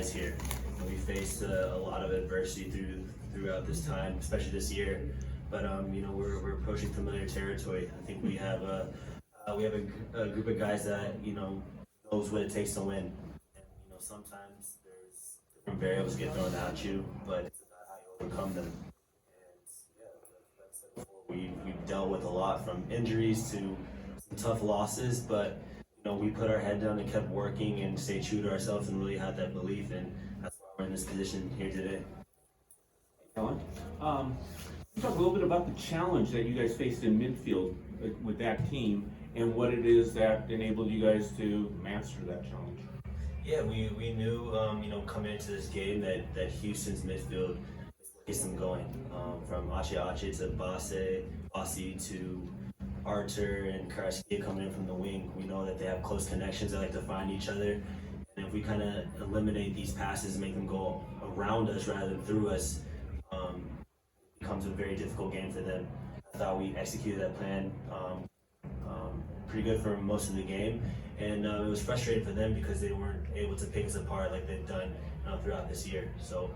guys here. And we faced a lot of adversity throughout this time, especially this year. But we're approaching familiar territory. I think we have a group of guys that knows what it takes to win. And sometimes there's different variables get thrown at you, but it's about how you overcome them. And yeah, like I said before, we've dealt with a lot, from injuries to some tough losses, but we put our head down and kept working and stayed true to ourselves and really had that belief, and that's why we're in this position here today. Kellyn, talk a little bit about the challenge that you guys faced in midfield with that team and what it is that enabled you guys to master that challenge. Yeah, we knew coming into this game that Houston's midfield gets them going. From Ache to Bassi to Artur and Karaskia coming in from the wing. We know that they have close connections. They like to find each other. And if we kind of eliminate these passes and make them go around us rather than through us, it becomes a very difficult game for them. I thought we executed that plan pretty good for most of the game. And it was frustrating for them because they weren't able to pick us apart like they've done throughout this year. So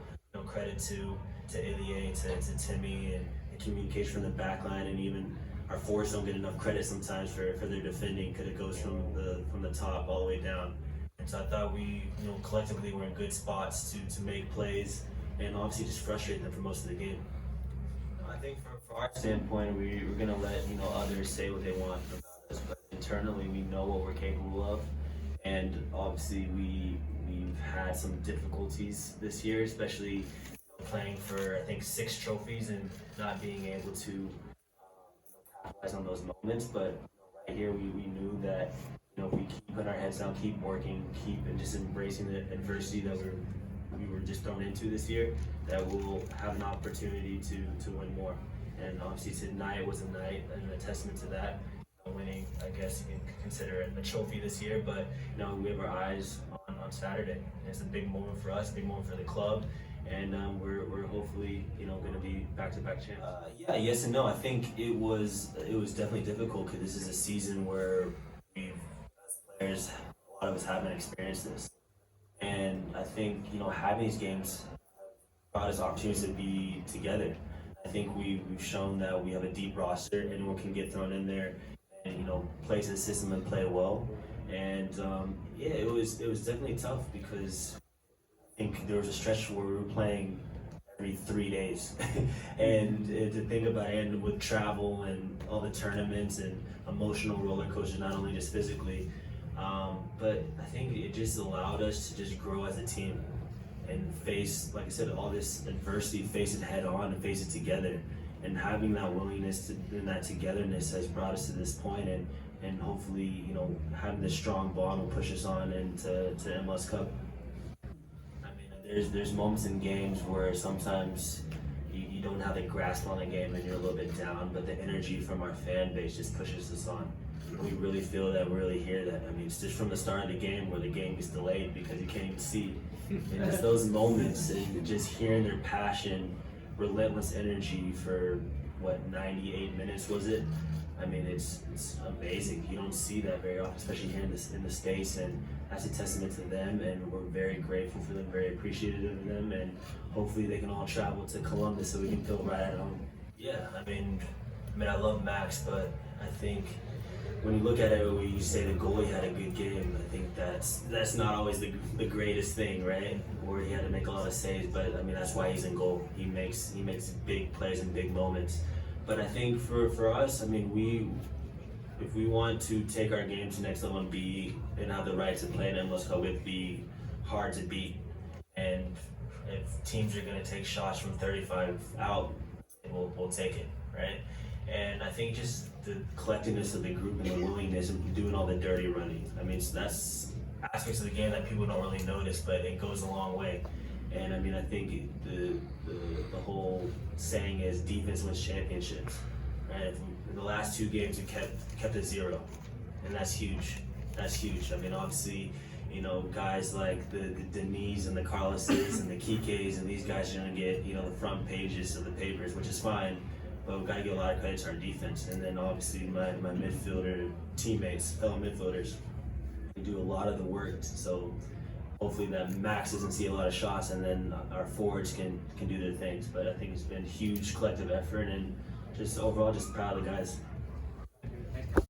credit to Ilie, to Timmy, and communication from the back line, and even our forwards don't get enough credit sometimes for their defending because it goes from the top all the way down. And so I thought we collectively were in good spots to make plays and obviously just frustrate them for most of the game. I think for our standpoint, we're going to let others say what they want about us, but internally we know what we're capable of, and obviously we've had some difficulties this year, especially playing for I think 6 trophies and not being able to capitalize on those moments. But right here we knew that if we keep putting our heads down, keep working, and just embracing the adversity that we were just thrown into this year, that we'll have an opportunity to win more. And obviously tonight was a night and a testament to that. Winning, I guess you can consider it a trophy this year, but we have our eyes on Saturday. And it's a big moment for us, a big moment for the club, and we're hopefully going to be back-to-back champs. Yeah, yes and no. I think it was definitely difficult because this is a season where we, as players, a lot of us haven't experienced this, and I think having these games brought us opportunities to be together. I think we've shown that we have a deep roster. Anyone can get thrown in there and play to the system and play well. And yeah, it was definitely tough because I think there was a stretch where we were playing every 3 days, and to think about it, and with travel and all the tournaments and emotional roller coaster, not only just physically, but I think it just allowed us to just grow as a team and face, like I said, all this adversity, face it head on and face it together. And having that willingness and that togetherness has brought us to this point, and hopefully, having this strong bond will push us on into MLS Cup. I mean, there's moments in games where sometimes you don't have the grasp on the game and you're a little bit down, but the energy from our fan base just pushes us on. We really feel that, we really hear that. I mean, it's just from the start of the game where the game gets delayed because you can't even see. And it's those moments and just hearing their passion, relentless energy for 98 minutes was it? I mean, it's amazing. You don't see that very often, especially here in the States, and that's a testament to them, and we're very grateful for them, very appreciative of them, and hopefully they can all travel to Columbus so we can feel right at home. Yeah, I mean I love Max, but I think when you look at it, when you say the goalie had a good game, I think that's not always the greatest thing, right? Or he had to make a lot of saves, but I mean that's why he's in goal. He makes big plays and big moments. But I think for us, I mean if we want to take our game to the next level and have the right to play in MLS Cup, it'd be hard to beat. And if teams are going to take shots from 35 out, we'll take it, right? And I think just the collectedness of the group and the willingness of doing all the dirty running. I mean, that's aspects of the game that people don't really notice, but it goes a long way. And I mean, I think the whole saying is defense wins championships, right? In the last 2 games, we kept it 0, and that's huge. That's huge. I mean, obviously, guys like the Denis and the Carloses and the Kikes, and these guys are gonna get the front pages of the papers, which is fine. But we've got to give a lot of credit to our defense, and then obviously my midfielder teammates, fellow midfielders, we do a lot of the work. So hopefully that Max doesn't see a lot of shots, and then our forwards can do their things. But I think it's been huge collective effort, and just overall just proud of the guys.